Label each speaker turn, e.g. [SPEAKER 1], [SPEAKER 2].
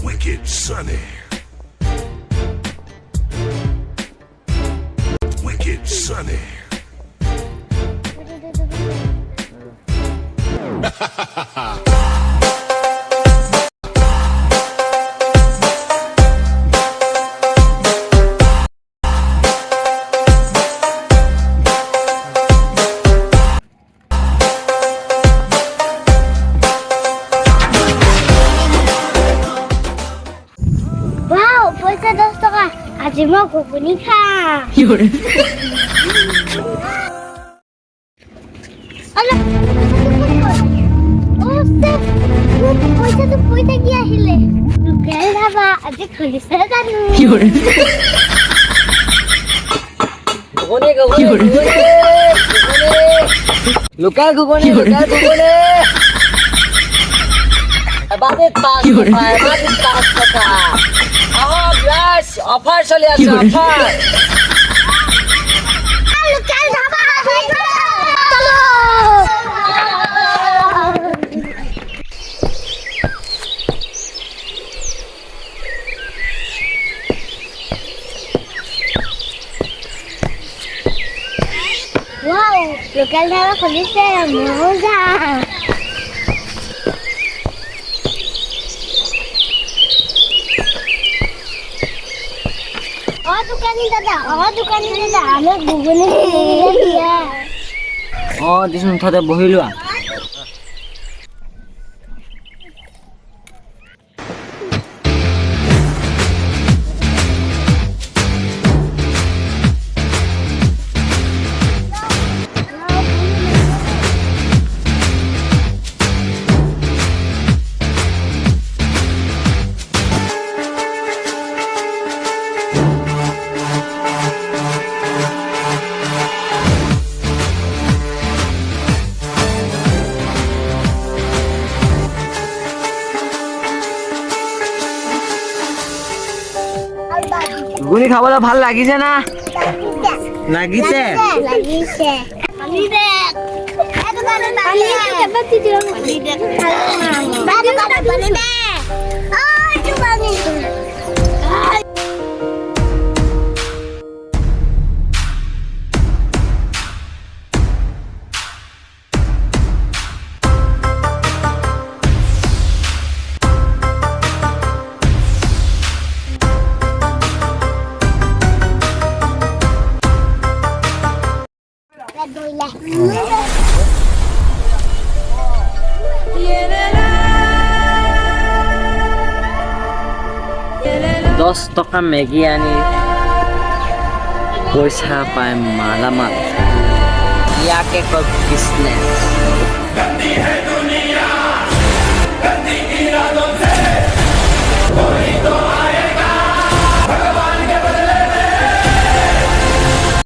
[SPEAKER 1] Wicked Sunny. Wicked Sunny.
[SPEAKER 2] Wow, পয়সা 10 টাকা আজি মই ঘুগুনি খাম আলা ও সেট পয়সা তো পয়সা কি আহিলে লোকেল ধাবা আজি খুলিছে জানো
[SPEAKER 3] লোকাল ঘুগুনি বাজেট 5 টাকা গ্লাস অফার চলে আছে অফার
[SPEAKER 2] লোকেল ধাবা চলো Wow, লোকেল ধাবা খুলিছে মজা দোকানী দাদা আমি ঘুগুনি দিয়া
[SPEAKER 3] দিছোন মুঠতে বহি লোৱা ঘুগুনি খাবলৈ ভাল লাগিছে না লাগিছে
[SPEAKER 2] পানী দে পানী কেবা দি দিও পানী দে পানী দে পানী
[SPEAKER 3] দহ টকা মেগী আনি পইচা পাই মালামাল ইয়াকে কয় বিজনেছ